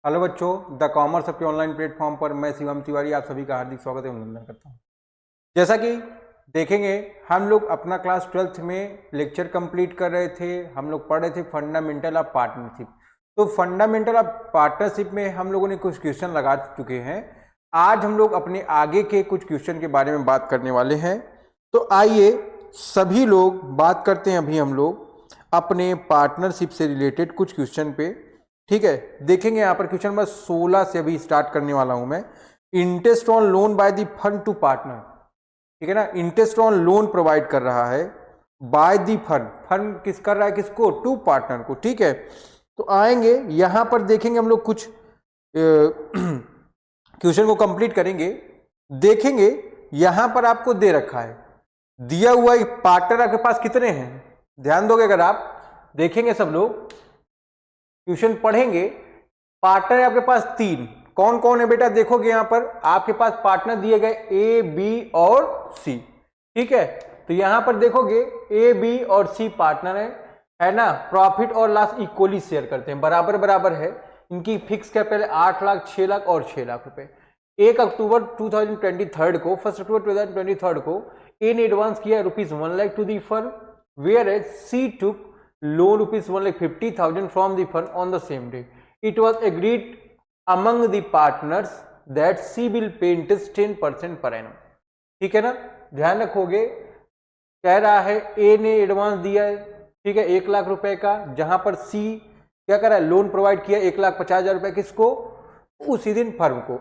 Hello बच्चों, the commerce के online platform पर मैं शिवम तिवारी आप सभी का हार्दिक स्वागत एवं अभिनंदन करता हूं। जैसा कि देखेंगे, हम लोग अपना क्लास 12th में लेक्चर कंप्लीट कर रहे थे। हम लोग पढ़ रहे थे फंडामेंटल ऑफ पार्टनरशिप। तो फंडामेंटल ऑफ पार्टनरशिप में हम लोगों ने कुछ क्वेश्चन लगा चुके हैं। आज हम लोग अपने आगे के कुछ क्वेश्चन के बारे में बात करने वाले हैं। तो आइए सभी लोग बात करते हैं अभी हम लोग अपने पार्टनरशिप से रिलेटेड कुछ क्वेश्चन पे। ठीक है, देखेंगे यहाँ पर क्वेश्चन नंबर 16 से अभी स्टार्ट करने वाला हूं मैं। Interest on loan by the fund to partner. ठीक है ना, इंटरेस्ट ऑन लोन प्रोवाइड कर रहा है बाय द फंड। फंड किस कर रहा है, किसको? टू पार्टनर को। ठीक है, तो आएंगे यहां पर देखेंगे हम लोग कुछ क्वेश्चन को कंप्लीट करेंगे। देखेंगे यहां पर आपको दे रखा है, दिया हुआ पार्टनर आपके पास कितने हैं। ध्यान दोगे अगर आप देखेंगे, सब लोग क्वेश्चन पढ़ेंगे। पार्टनर आपके पास 3, कौन कौन है बेटा? देखोगे यहां पर आपके पास पार्टनर दिए गए ए, बी और सी। ठीक है, तो यहां पर देखोगे ए, बी और सी पार्टनर है ना। प्रॉफिट और लॉस इक्वली शेयर करते हैं, बराबर बराबर है। इनकी फिक्स कैपिटल 8 लाख, 6 लाख और 6 लाख रुपए। 1 अक्टूबर 2023 को, 1 अक्टूबर 2023 को ए ने एडवांस किया ₹1 lakh to the firm, whereas she took loan ₹1,50,000 from the fund on the same day. It was agreed among the partners that C will pay interest 10% per annum. ठीक है ना, ध्यान रखोगे। कह रहा है ए ने एडवांस दिया है, ठीक है, 1 लाख रुपए का, जहां पर सी क्या कर रहा है? लोन प्रोवाइड किया 1,50,000 रुपए। किसको? उसी दिन फर्म को।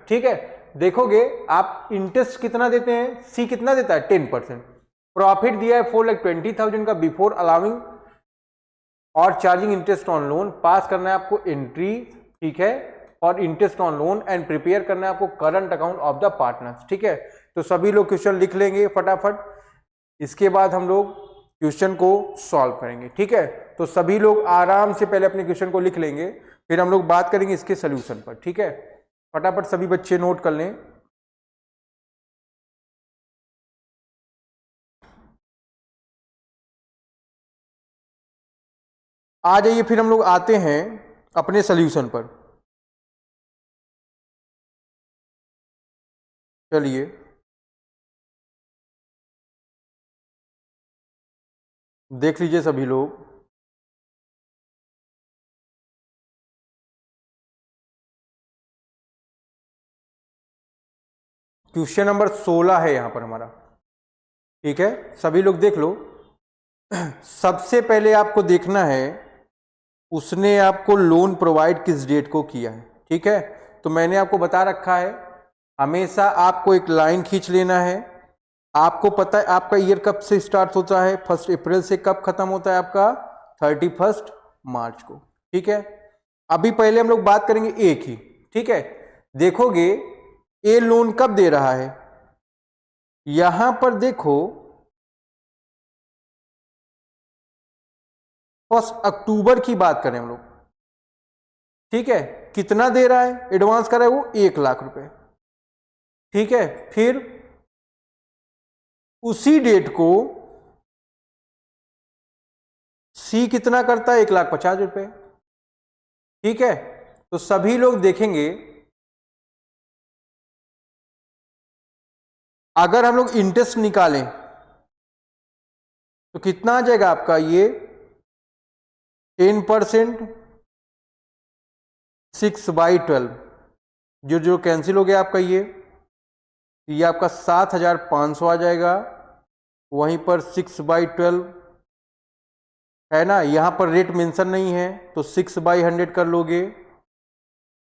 ठीक है, देखोगे आप इंटरेस्ट कितना देते हैं, सी कितना देता है? 10%। प्रॉफिट दिया है 4,20,000 का बिफोर अलाउिंग और चार्जिंग इंटरेस्ट ऑन लोन। पास करना है आपको एंट्री, ठीक है, और interest on loan and prepare करना है आपको current account of the partners. ठीक है, तो सभी लोग क्वेश्चन लिख लेंगे फटाफट। इसके बाद हम लोग क्वेश्चन को सॉल्व करेंगे। ठीक है, तो सभी लोग आराम से पहले अपने क्वेश्चन को लिख लेंगे, फिर हम लोग बात करेंगे इसके सोल्यूशन पर। ठीक है, फटाफट सभी बच्चे नोट कर लें। आ जाइए, फिर हम लोग आते हैं अपने सोल्यूशन पर। चलिए देख लीजिए सभी लोग। क्वेश्चन नंबर 16 है यहां पर हमारा। ठीक है, सभी लोग देख लो। सबसे पहले आपको देखना है उसने आपको लोन प्रोवाइड किस डेट को किया है। ठीक है, तो मैंने आपको बता रखा है, हमेशा आपको एक लाइन खींच लेना है। आपको पता है आपका ईयर कब से स्टार्ट होता है? 1 अप्रैल से। कब खत्म होता है आपका? 31 मार्च को। ठीक है, अभी पहले हम लोग बात करेंगे ए की। ठीक है, देखोगे ए लोन कब दे रहा है, यहां पर देखो 1 अक्टूबर की बात करें हम लोग। ठीक है, कितना दे रहा है? एडवांस कर रहा है वो 1 लाख रुपए। ठीक है, फिर उसी डेट को सी कितना करता है? 1,50,000 रुपए। ठीक है, तो सभी लोग देखेंगे, अगर हम लोग इंटरेस्ट निकालें तो कितना आ जाएगा आपका? ये 10%, 6/12, जो कैंसिल हो गया आपका। ये आपका 7,500 आ जाएगा। वहीं पर 6/12 है ना, यहां पर रेट मेंशन नहीं है तो 6/100 कर लोगे।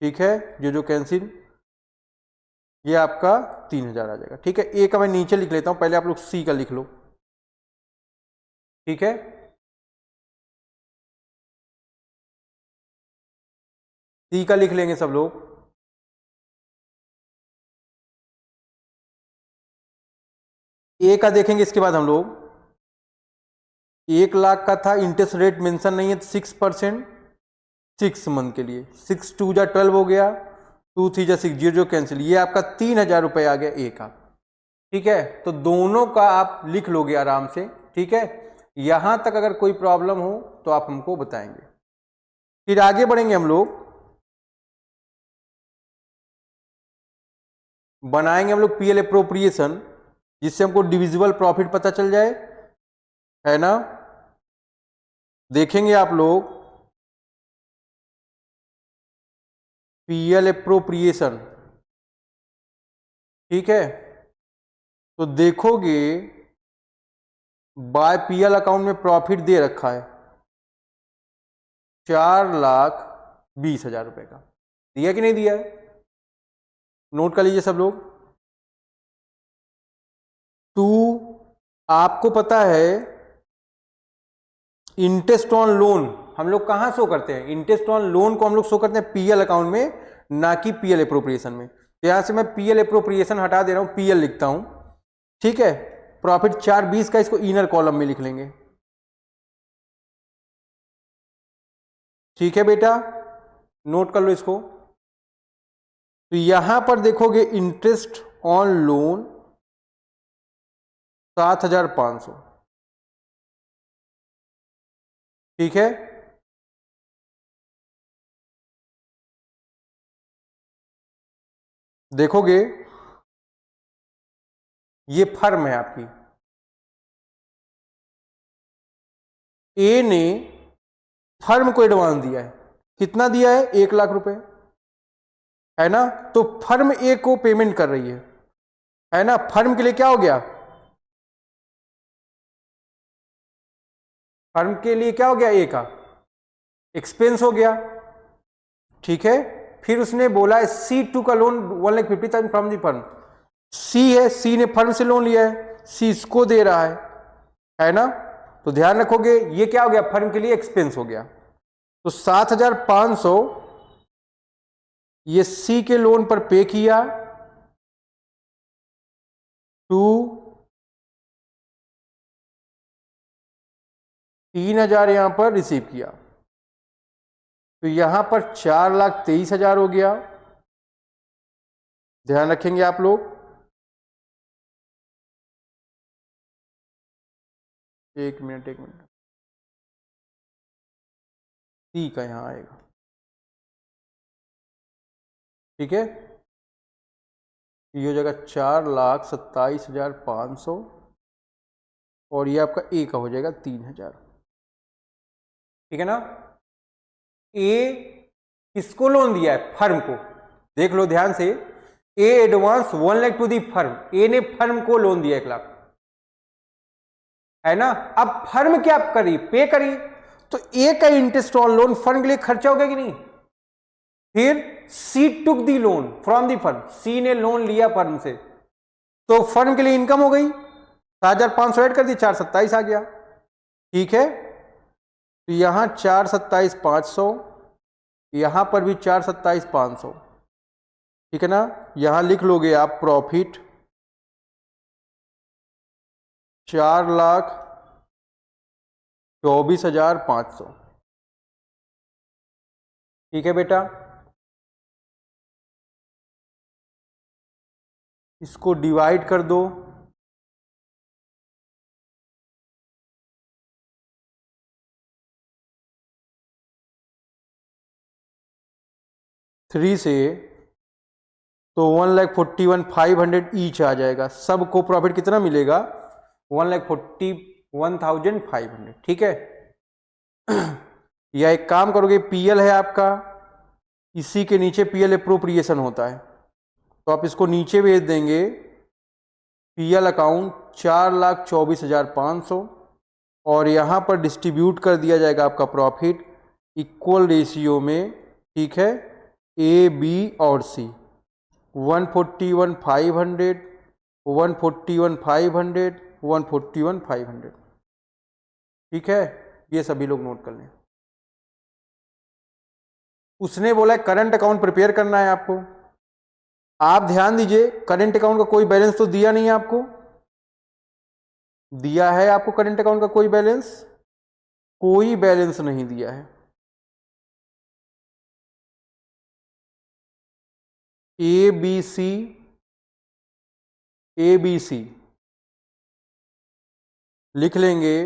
ठीक है, जो कैंसिल, ये आपका 3,000 आ जाएगा। ठीक है, ए का मैं नीचे लिख लेता हूं, पहले आप लोग सी का लिख लो। ठीक है, सी का लिख लेंगे सब लोग। ए का देखेंगे इसके बाद हम लोग। 1 लाख का था, इंटरेस्ट रेट मेंशन नहीं है तो 6%, 6 मंथ के लिए। 6 2 जा 12 हो गया, 2 3 जा 6, जो कैंसिल। ये आपका 3,000 रुपए आ गया ए का। ठीक है, तो दोनों का आप लिख लोगे आराम से। ठीक है, यहां तक अगर कोई प्रॉब्लम हो तो आप हमको बताएंगे। फिर आगे बढ़ेंगे हम लोग। बनाएंगे हम लोग पीएल एप्रोप्रिएशन, जिससे हमको डिविजिबल प्रॉफिट पता चल जाए, है ना। देखेंगे आप लोग पीएल एप्रोप्रिएशन, ठीक है। तो देखोगे बाय पीएल अकाउंट में प्रॉफिट दे रखा है 4,20,000 रुपए का, दिया कि नहीं दिया है, नोट कर लीजिए सब लोग। टू, आपको पता है इंटरेस्ट ऑन लोन हम लोग कहां शो करते हैं, इंटरेस्ट ऑन लोन को हम लोग शो करते हैं पीएल अकाउंट में, ना कि पीएल एप्रोप्रिएशन में। तो यहां से मैं पीएल एप्रोप्रिएशन हटा दे रहा हूं, पीएल लिखता हूं, ठीक है। प्रॉफिट 4,20 का इसको इनर कॉलम में लिख लेंगे, ठीक है बेटा, नोट कर लो इसको। तो यहां पर देखोगे इंटरेस्ट ऑन लोन 7,500, ठीक है। देखोगे ये फर्म है आपकी, ए ने फर्म को एडवांस दिया है, कितना दिया है, 1,00,000 रुपए, है ना। तो फर्म ए को पेमेंट कर रही है ना। फर्म के लिए क्या हो गया, फर्म के लिए क्या हो गया, ए का एक्सपेंस हो गया, ठीक है। फिर उसने बोला है C2 का लोन 1,50,000 फ्रॉम दी फर्म, सी है, सी ने फर्म से लोन लिया है, सी इसको दे रहा है ना। तो ध्यान रखोगे ये क्या हो गया, फर्म के लिए एक्सपेंस हो गया। तो 7,500 ये सी के लोन पर पे किया, टू 3,000 यहां पर रिसीव किया, तो यहां पर 4,23,000 हो गया। ध्यान रखेंगे आप लोग, एक मिनट, सी का यहां आएगा, ठीक है। ये हो जाएगा 4,27,500 और ये आपका ए का हो जाएगा 3,000, ठीक है ना। ए किसको लोन दिया है, फर्म को, देख लो ध्यान से, ए एडवांस 1,00,000 टू दी फर्म, ए ने फर्म को लोन दिया 1,00,000, है ना। अब फर्म क्या करी, पे करी, तो ए का इंटरेस्ट ऑन लोन फर्म के लिए खर्चा हो गया कि नहीं। फिर सी टुक दी लोन फ्रॉम दी फर्म, सी ने लोन लिया फर्म से, तो फर्म के लिए इनकम हो गई, 7,500 ऐड कर दी, 4,27 आ गया, ठीक है। तो यहां 4,27,500, यहां पर भी 4,27,500, ठीक है ना। यहां लिख लोगे आप प्रॉफिट 4,24,500, ठीक है बेटा। इसको डिवाइड कर दो, थ्री से, तो 1,41,500 ईच आ जाएगा, सबको प्रॉफिट कितना मिलेगा, 1,41,500, ठीक है। या एक काम करोगे, पीएल है आपका, इसी के नीचे पीएल एप्रोप्रिएशन होता है, तो आप इसको नीचे भेज देंगे, पीएल अकाउंट 4,24,500 और यहां पर डिस्ट्रीब्यूट कर दिया जाएगा आपका प्रॉफिट इक्वल रेशियो में, ठीक है, ए बी और सी, 141,500, 141,500, 141,500, ठीक है। ये सभी लोग नोट कर लें। उसने बोला है करंट अकाउंट प्रिपेयर करना है आपको, आप ध्यान दीजिए, करंट अकाउंट का कोई बैलेंस तो दिया नहीं है आपको, दिया है आपको करंट अकाउंट का कोई बैलेंस, कोई बैलेंस नहीं दिया है। A B C, A B C लिख लेंगे,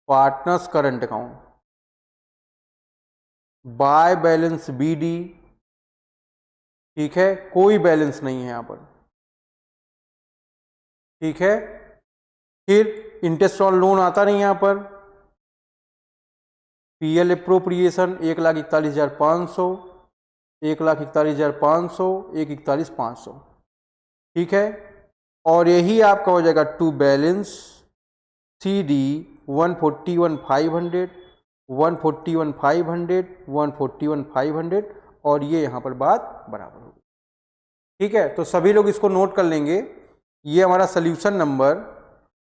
partners current account, by balance BD, ठीक है, कोई बैलेंस नहीं है यहां पर, ठीक है। फिर इंटरेस्ट ऑन लोन आता नहीं यहां पर, PL एप्रोप्रिएशन 1,41,500, 1,41,500, 1,41,500, ठीक है। और यही आपका हो जाएगा टू बैलेंस CD 141,500, 141,500, 141,500, और ये यहां पर बात बराबर होगी, ठीक है। तो सभी लोग इसको नोट कर लेंगे। ये हमारा सोल्यूशन नंबर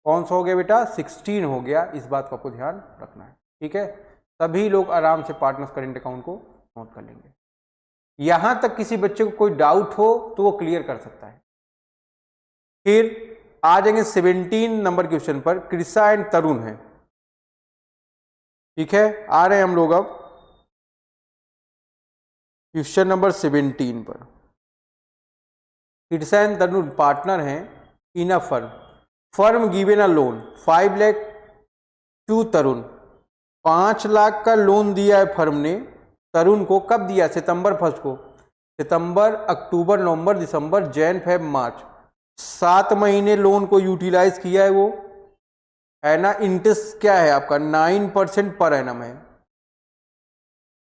कौन सा हो गया बेटा, 16 हो गया। इस बात को आपको ध्यान रखना है, ठीक है। सभी लोग आराम से पार्टनर्स करेंट अकाउंट को नोट कर लेंगे। यहां तक किसी बच्चे को कोई डाउट हो तो वो क्लियर कर सकता है। फिर आ जाएंगे 17 नंबर क्वेश्चन पर, कृषा एंड तरुण है, ठीक है। आ रहे हैं हम लोग अब क्वेश्चन नंबर 17 पर। कृषा एंड तरुण पार्टनर हैं in a firm, firm given a loan 5 lakh to Tarun, 5 lakh का लोन दिया है फर्म ने तरुण को। कब दिया, सितंबर 1 को। सितंबर, अक्टूबर, नवंबर, दिसंबर, जैन, फेब, मार्च, 7 महीने लोन को यूटिलाइज किया है वो, है ना। इंटरेस्ट क्या है आपका, 9% पर एनम है।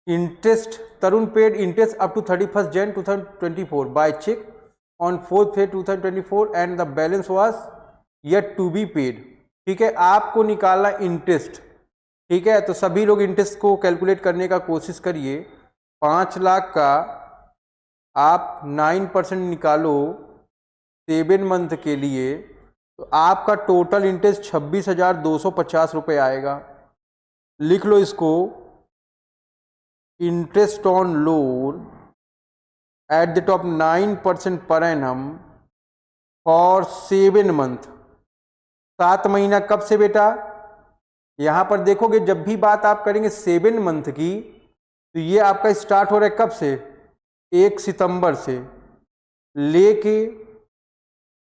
Interest Tarun paid interest up to 31 Jan 2024 by cheque on 4th Feb 2024 and the balance was yet to be paid, ठीक है। आपको निकालना इंटरेस्ट, ठीक है। तो सभी लोग इंटरेस्ट को कैलकुलेट करने का कोशिश करिए। 5 लाख का आप 9% निकालो 7 मंथ के लिए, तो आपका टोटल इंटरेस्ट 26,250 रुपये आएगा। लिख लो इसको, interest on loan at the top 9% per annum for 7 month. 7 महीना कब से बेटा, यहां पर देखोगे जब भी बात आप करेंगे 7 मंथ की, तो ये आपका स्टार्ट हो रहा है कब से, 1 सितंबर से लेके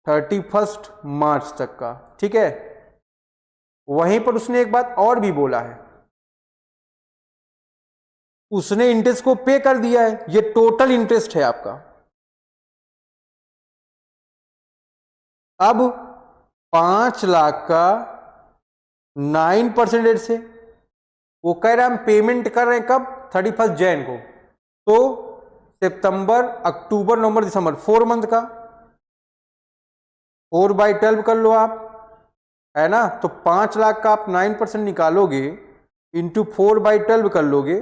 31 मार्च तक का, ठीक है। वहीं पर उसने एक बात और भी बोला है, उसने इंटरेस्ट को पे कर दिया है, ये टोटल इंटरेस्ट है आपका। अब 5 लाख का 9% रेट से वो कह रहा है हम पेमेंट कर रहे हैं कब, 31 जैन को, तो सितंबर, अक्टूबर, नवंबर, दिसंबर, 4 मंथ का 4/12 कर लो आप, है ना। तो 5 लाख का आप 9% निकालोगे, इंटू 4/12 कर लोगे,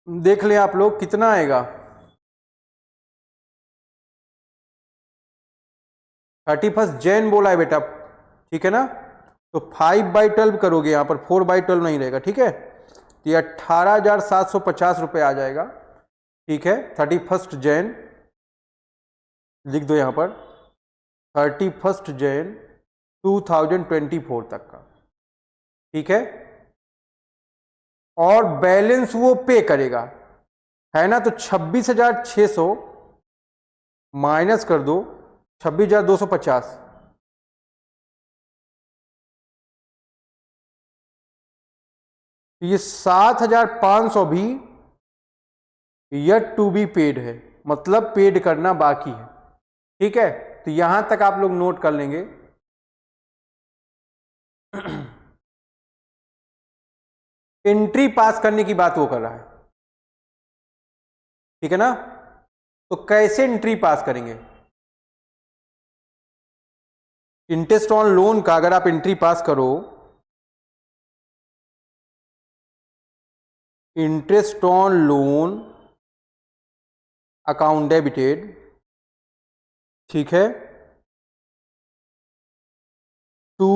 देख ले आप लोग कितना आएगा, 31 जैन बोला है बेटा, ठीक है ना। तो 5/12 करोगे, यहां पर 4/12 नहीं रहेगा, ठीक है। तो ये 18,750 रुपये आ जाएगा, ठीक है। 31 जैन लिख दो यहां पर, 31 जैन 2024 तक का, ठीक है। और बैलेंस वो पे करेगा, है ना। तो 26,600 माइनस कर दो 26,250, ये 7,500 भी येट टू बी पेड है, मतलब पेड करना बाकी है, ठीक है। तो यहां तक आप लोग नोट कर लेंगे। एंट्री पास करने की बात वो कर रहा है, ठीक है ना। तो कैसे एंट्री पास करेंगे, इंटरेस्ट ऑन लोन का अगर आप एंट्री पास करो, interest on loan account debited, ठीक है, टू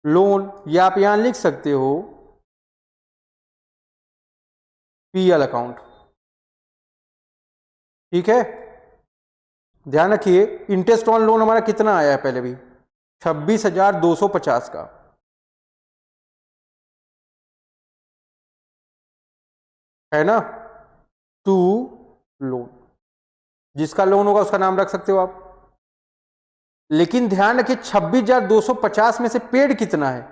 लोन, या आप यहां लिख सकते हो PL अकाउंट, ठीक है। ध्यान रखिए इंटरेस्ट ऑन लोन हमारा कितना आया है पहले भी, 26,250 का, है ना। टू लोन, जिसका लोन होगा उसका नाम रख सकते हो आप। लेकिन ध्यान रखिए 26,250 में से पेड कितना है,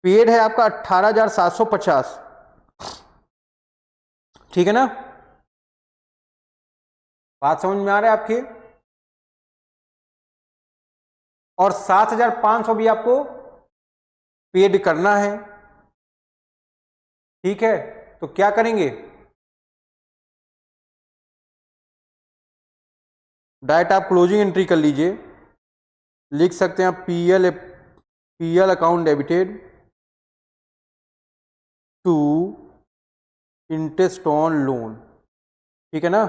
पेड है आपका 18,750, ठीक है ना, बात समझ में आ रहा है आपके। और 7,500 भी आपको पेड करना है, ठीक है। तो क्या करेंगे, डायरेक्ट आप क्लोजिंग एंट्री कर लीजिए, लिख सकते हैं आप PL account debited to interest on loan, ठीक है ना,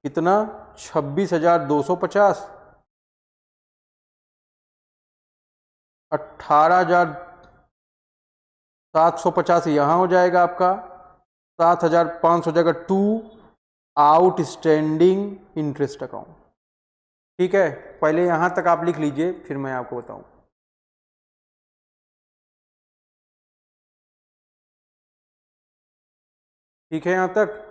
कितना 26,250, 18,750 यहां हो जाएगा आपका, 7,500 हो जाएगा टू आउटस्टैंडिंग इंटरेस्ट अकाउंट, ठीक है। पहले यहां तक आप लिख लीजिए, फिर मैं आपको बताऊं। ठीक है यहां तक,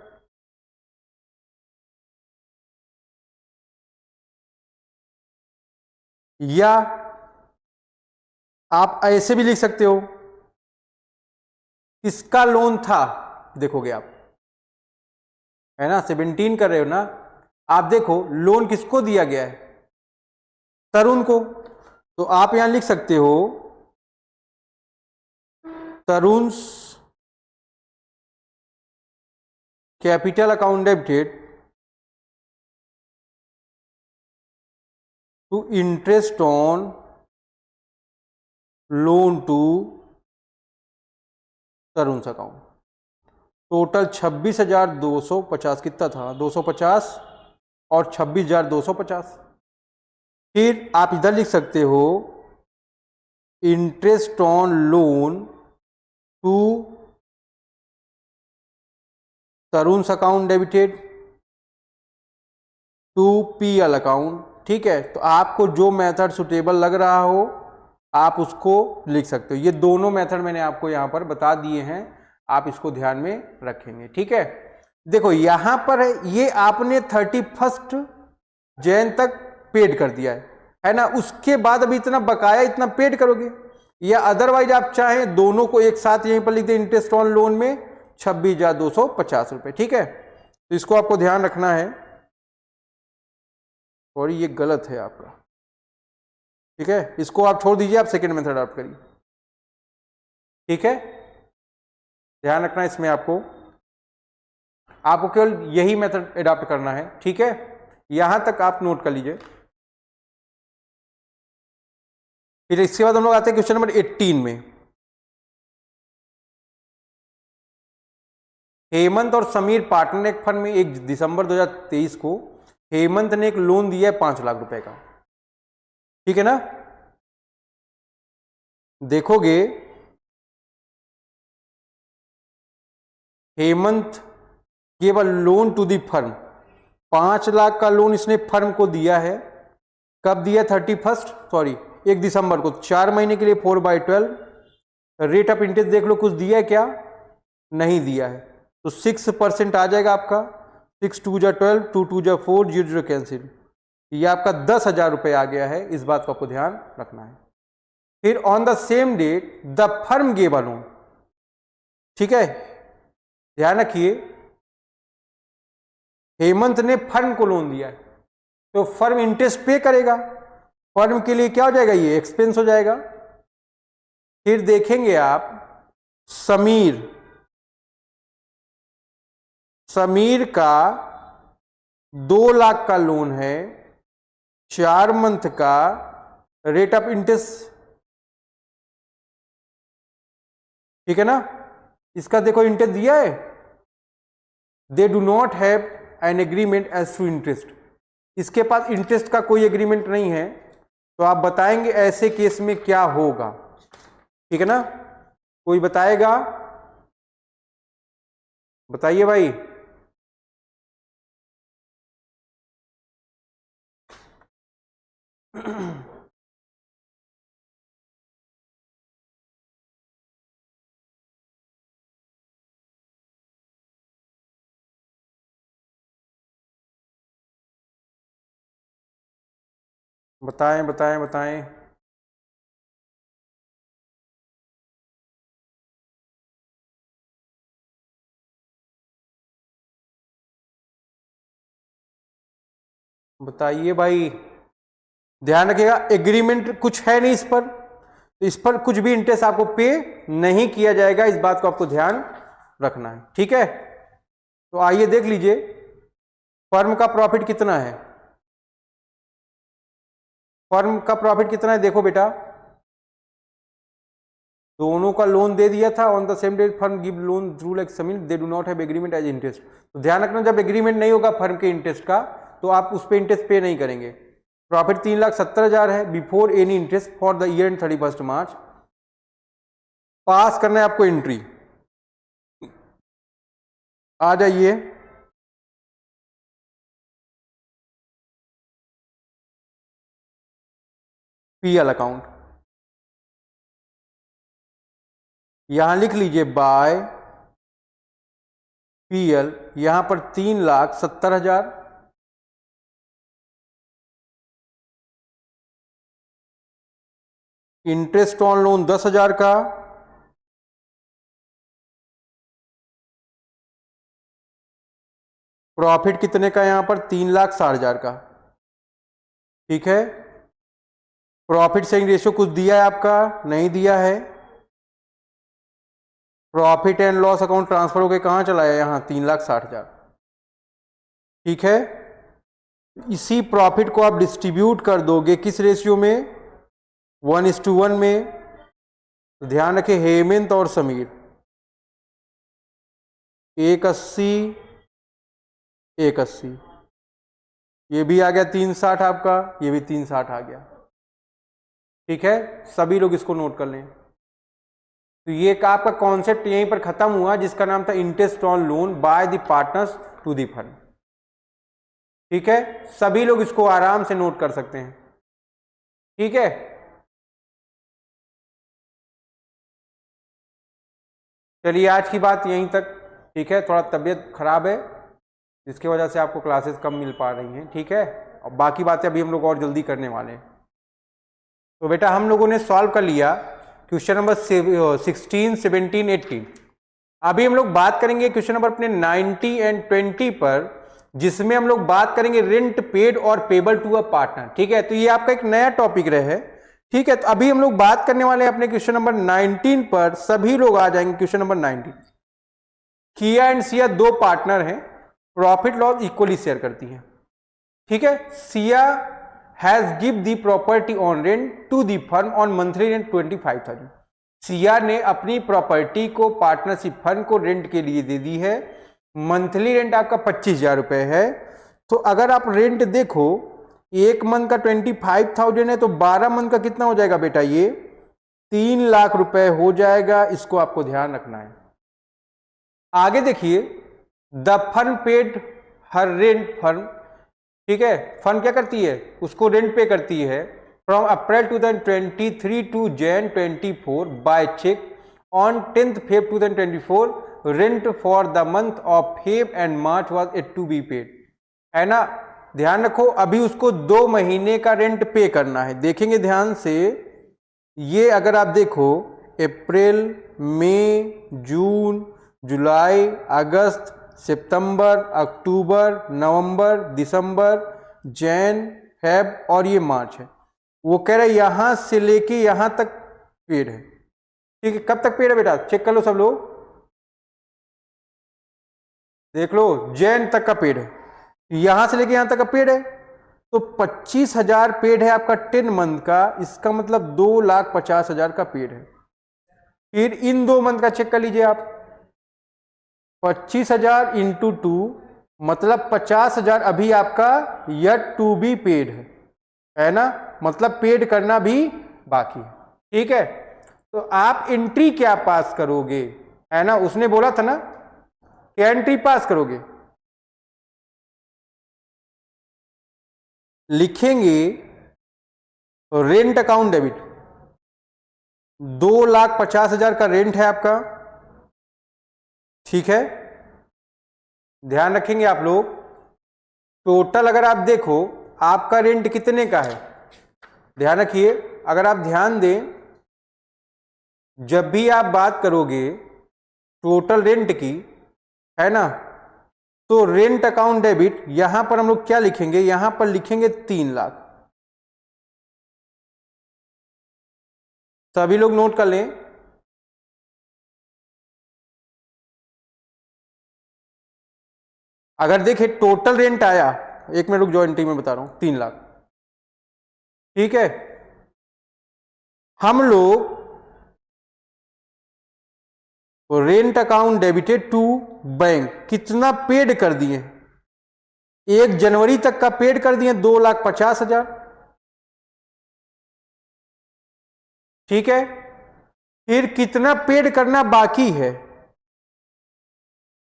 या आप ऐसे भी लिख सकते हो, किसका लोन था, देखोगे आप, है ना, 17 कर रहे हो ना आप, देखो लोन किसको दिया गया है, तरुण को। तो आप यहां लिख सकते हो Tarun capital account debited to interest on loan to Tarun account, total 26,250 कितना था, 250 और 26,250। फिर आप इधर लिख सकते हो interest on loan to Tarun account debited to PL account, ठीक है। तो आपको जो मेथड सुटेबल लग रहा हो आप उसको लिख सकते हो, ये दोनों मेथड मैंने आपको यहां पर बता दिए हैं, आप इसको ध्यान में रखेंगे, ठीक है। देखो यहां पर ये आपने 31 जैन तक पेड कर दिया है ना, उसके बाद अभी इतना बकाया इतना पेड करोगे, या अदरवाइज आप चाहें दोनों को एक साथ यहीं पर लिख दे, इंटरेस्ट ऑन लोन में 26,250 रुपए, ठीक है। तो इसको आपको ध्यान रखना है, और ये गलत है आपका, ठीक है, इसको आप छोड़ दीजिए, आप सेकेंड मेथड अडॉप्ट करिए, ठीक है। ध्यान रखना इसमें आपको केवल यही मेथड अडॉप्ट करना है, ठीक है। यहां तक आप नोट कर लीजिए। फिर इसके बाद हम लोग आते हैं क्वेश्चन नंबर 18 में। हेमंत और समीर पार्टनर एक फर्म में 1 दिसंबर 2023 को हेमंत ने एक लोन दिया है 5 लाख रुपए का, ठीक है ना। देखोगे हेमंत केवल loan to the firm, 5 lakh का लोन इसने फर्म को दिया है, कब दिया, 1 दिसंबर को, 4 महीने के लिए 4/12। रेट ऑफ इंटरेस्ट देख लो, कुछ दिया है क्या, नहीं दिया है, तो 6% आ जाएगा आपका, 6 2 जा 12, 2 2 जा 4, 0 0 कैंसिल, ये आपका 10,000 रुपए आ गया है, इस बात को आपको ध्यान रखना है। फिर on the same date the firm gave a loan, ठीक है, ध्यान रखिए हेमंत ने फर्म को लोन दिया है, तो फर्म इंटरेस्ट पे करेगा, फर्म के लिए क्या हो जाएगा, ये एक्सपेंस हो जाएगा। फिर देखेंगे आप समीर का 2 लाख का लोन है, 4 मंथ का, रेट ऑफ इंटरेस्ट, ठीक है ना, इसका देखो इंटरेस्ट दिया है, they do not have an agreement as to interest, इसके पास इंटरेस्ट का कोई एग्रीमेंट नहीं है, तो आप बताएंगे ऐसे केस में क्या होगा, ठीक है ना, कोई बताएगा, बताइए भाई। बताएं बताएं बताएं। बताइए भाई, ध्यान रखिएगा एग्रीमेंट कुछ है नहीं इस पर, तो इस पर कुछ भी इंटरेस्ट आपको पे नहीं किया जाएगा, इस बात को आपको ध्यान रखना है, ठीक है। तो आइए देख लीजिए फर्म का प्रॉफिट कितना है, फर्म का प्रॉफिट कितना है, देखो बेटा, दोनों का लोन दे दिया था, on the same date firm give loan through like someone they do not have agreement as interest. तो ध्यान रखना जब एग्रीमेंट नहीं होगा फर्म के इंटरेस्ट का तो आप उस पर इंटरेस्ट पे नहीं करेंगे। प्रॉफिट 3,70,000 है before any interest for the year and 31 मार्च। पास करना है आपको एंट्री, आ जाइए, पीएल अकाउंट, यहां लिख लीजिए बाय पीएल, यहां पर 3,70,000, इंटरेस्ट ऑन लोन 10,000 का, प्रॉफिट कितने का यहां पर 3,60,000 का, ठीक है। प्रॉफिट शेयरिंग रेशियो कुछ दिया है आपका, नहीं दिया है। Profit and loss account transfer होकर कहां चला है, यहां 3,60,000, ठीक है। इसी प्रॉफिट को आप डिस्ट्रीब्यूट कर दोगे किस रेशियो में, 1:1 में। तो ध्यान रखें हेमंत और समीर 180 180, ये भी आ गया 360 आपका, ये भी 360 आ गया, ठीक है। सभी लोग इसको नोट कर लें। तो ये आपका कॉन्सेप्ट यहीं पर खत्म हुआ जिसका नाम था interest on loan by the partners to the firm, ठीक है। सभी लोग इसको आराम से नोट कर सकते हैं, ठीक है। चलिए आज की बात यहीं तक, ठीक है। थोड़ा तबीयत खराब है जिसकी वजह से आपको क्लासेस कम मिल पा रही हैं, ठीक है। और बाकी बातें अभी हम लोग और जल्दी करने वाले हैं। तो बेटा हम लोगों ने सॉल्व कर लिया क्वेश्चन नंबर 16, 17, 18। अभी हम लोग बात करेंगे क्वेश्चन नंबर अपने 90 एंड 20 पर, जिसमें हम लोग बात करेंगे रेंट पेड और पेबल टू अ पार्टनर, ठीक है। तो ये आपका एक नया टॉपिक रहे, ठीक है। तो अभी हम लोग बात करने वाले हैं अपने क्वेश्चन नंबर 19 पर। सभी लोग आ जाएंगे क्वेश्चन नंबर 19। किया एंड सिया दो पार्टनर हैं, प्रॉफिट लॉस इक्वली शेयर करती है, ठीक है। Siya has give the property on rent to the firm on monthly rent 25,000। Siya ने अपनी प्रॉपर्टी को पार्टनरशिप फर्म को रेंट के लिए दे दी है, मंथली रेंट आपका 25,000 रुपए है। तो अगर आप रेंट देखो, एक मंथ का 25,000 है, तो 12 मंथ का कितना हो जाएगा बेटा, ये 3 लाख रुपए हो जाएगा। इसको आपको ध्यान रखना है। आगे देखिए, the firm paid her rent firm, ठीक है। फर्म क्या करती है, उसको रेंट पे करती है from April 2023 to Jan 24 by cheque on 10th Feb 2024। Rent for the month of Feb and March was it to be paid, है ना। ध्यान रखो अभी उसको 2 महीने का रेंट पे करना है। देखेंगे ध्यान से, ये अगर आप देखो अप्रैल, मई, जून, जुलाई, अगस्त, सितंबर, अक्टूबर, नवंबर, दिसंबर, जैन, फेब और ये मार्च है। वो कह रहे यहां से लेके यहां तक पेड है, ठीक है। कब तक पेड है बेटा, चेक कर लो सब लोग, देख लो जैन तक का पेड है, यहां से लेके यहां तक का पेड है। तो 25,000 पेड है आपका 10 मंथ का, इसका मतलब 2,50,000 का पेड है। फिर इन 2 मंथ का चेक कर लीजिए आप, 25,000 इंटू 2 मतलब 50,000 अभी आपका येट टू बी पेड है ना, मतलब पेड करना भी बाकी है, ठीक है। तो आप एंट्री क्या पास करोगे, है ना, उसने बोला था ना क्या एंट्री पास करोगे, लिखेंगे रेंट अकाउंट डेबिट, 2,50,000 का रेंट है आपका, ठीक है। ध्यान रखेंगे आप लोग, टोटल अगर आप देखो आपका रेंट कितने का है, ध्यान रखिए। अगर आप ध्यान दें, जब भी आप बात करोगे टोटल रेंट की, है ना, तो रेंट अकाउंट डेबिट यहां पर हम लोग क्या लिखेंगे, यहां पर लिखेंगे 3 लाख। सभी लोग नोट कर लें। अगर देखें टोटल रेंट आया, एक मिनट रुक जाओ, एंट्री में बता रहा हूं, 3 लाख। ठीक है, हम लोग rent account debited to bank कितना पेड कर दिए, 1 जनवरी तक का पेड कर दिए 2,50,000। ठीक है, फिर कितना पेड करना बाकी है,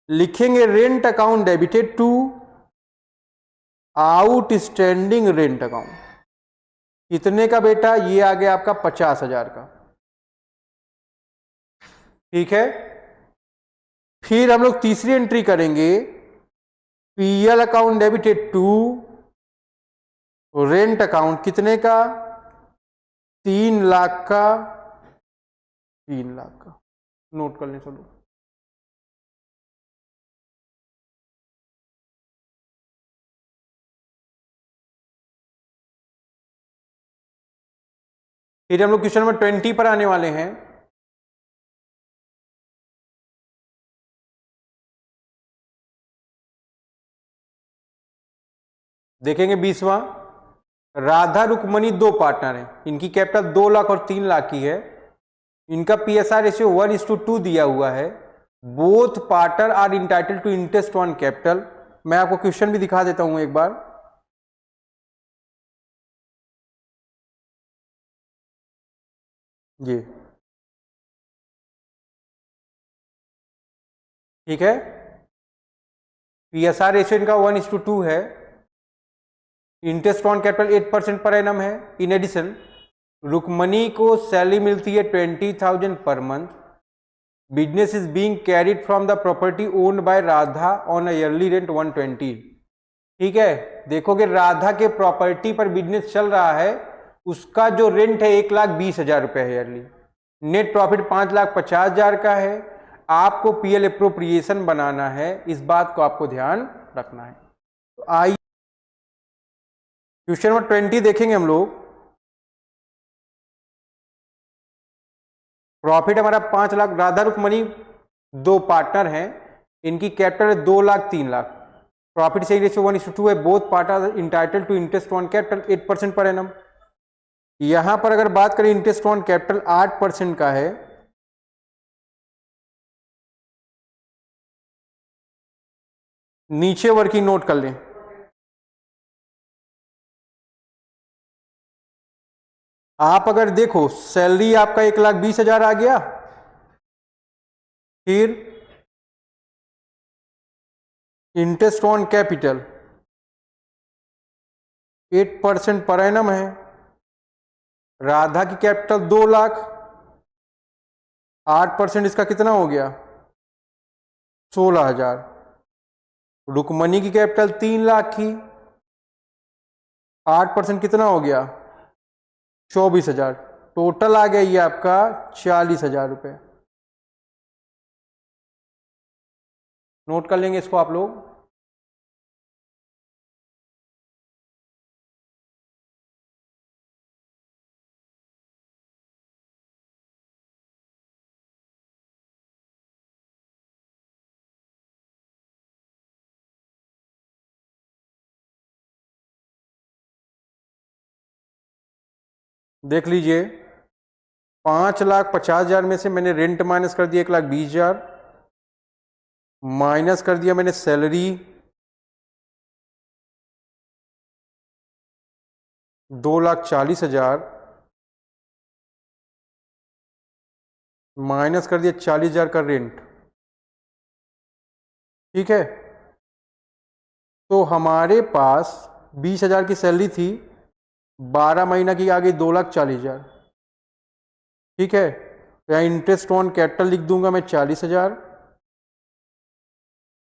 लिखेंगे rent account debited to outstanding rent account. कितने का बेटा, ये आ गया आपका 50,000 का। ठीक है, फिर हम लोग तीसरी एंट्री करेंगे, PL account debited to rent account कितने का, 3 लाख का, 3 लाख का। नोट कर लें चलो। फिर हम लोग क्वेश्चन नंबर 20 पर आने वाले हैं। देखेंगे 20वां, राधा रुक्मणी 2 पार्टनर हैं, इनकी कैपिटल 2 लाख और 3 लाख की है। इनका पीएसआर रेशियो 1:2 दिया हुआ है। Both partner are entitle to interest on capital. मैं आपको क्वेश्चन भी दिखा देता हूं एक बार। जी ठीक है, पीएसआर रेशियो इनका 1:2 है। Interest on capital 8% per annum है। इन एडिशन रुक्मणी को सैलरी मिलती है 20,000 per month. Business is being carried from the property owned by Radha on a yearly rent 120। ठीक है, देखोगे राधा के प्रॉपर्टी पर बिजनेस चल रहा है, उसका जो रेंट है 1,20,000 रुपए है ईयरली। नेट प्रॉफिट 5,50,000 का है। आपको पीएल एप्रोप्रिएशन बनाना है, इस बात को आपको ध्यान रखना है। तो आइए क्वेश्चन नंबर 20 देखेंगे हम लोग। प्रॉफिट हमारा 5 लाख, राधा रुक्मणी 2 पार्टनर हैं, इनकी कैपिटल है 2 lakh 3 lakh. Profit sharing ratio 1:2 है। Both partner entitle to interest on capital 8% per annum. यहां पर अगर बात करें इंटरेस्ट ऑन कैपिटल 8% का है। नीचे वर्किंग नोट कर लें। आप अगर देखो सैलरी आपका 1,20,000 आ गया, फिर interest on capital 8% per annum है। राधा की कैपिटल 2 लाख, 8% इसका कितना हो गया 16,000। रुक्मणी की कैपिटल 3 लाख की, 8% कितना हो गया 24,000। टोटल आ गया ये आपका 40,000 रुपये। नोट कर लेंगे इसको आप लोग। देख लीजिए, 5,50,000 में से मैंने रेंट माइनस कर दिया 1,20,000, माइनस कर दिया मैंने सैलरी 2,40,000, माइनस कर दिया 40,000 का रेंट। ठीक है, तो हमारे पास 20,000 की सैलरी थी, 12 महीना की आ गई 2,40,000। ठीक है, तो यहाँ इंटरेस्ट ऑन कैपिटल लिख दूंगा मैं 40,000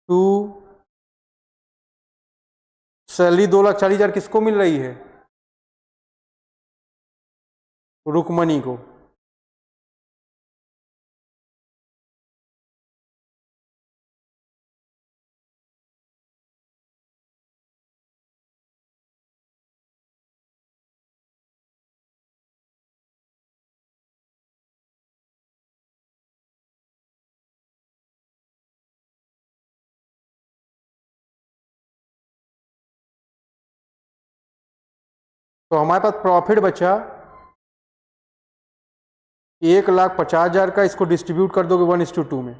टू सैलरी 2,40,000 किसको मिल रही है, रुक्मणी को। तो हमारे पास प्रॉफिट बचा 1,50,000 का। इसको डिस्ट्रीब्यूट कर दोगे 1:2 में।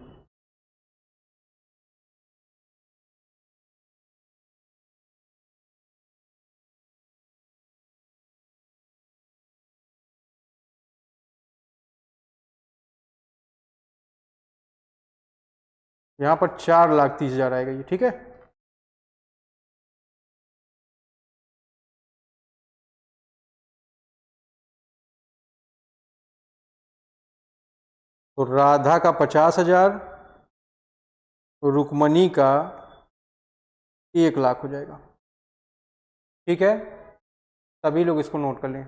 यहां पर 4,30,000 आएगा ये, ठीक है। तो राधा का 50,000, तो रुक्मणी का 1,00,000 हो जाएगा, ठीक है। सभी लोग इसको नोट कर लें।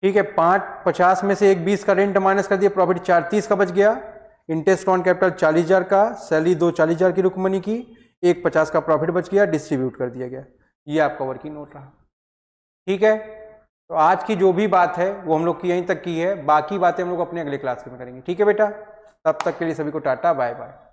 ठीक है, 5,50 में से 1,20 का रेंट माइनस कर दिया, प्रॉफिट 4,30 का बच गया। इंटरेस्ट ऑन कैपिटल 40,000 का, सैलरी 40,000 की रुक्मणी की, 1,50 का प्रॉफिट बच गया, डिस्ट्रीब्यूट कर दिया गया। ये आपका वर्किंग नोट रहा, ठीक है। तो आज की जो भी बात है वो हम लोग की यहीं तक की है, बाकी बातें हम लोग अपने अगले क्लास में करेंगे, ठीक है बेटा। तब तक के लिए सभी को टाटा बाय बाय।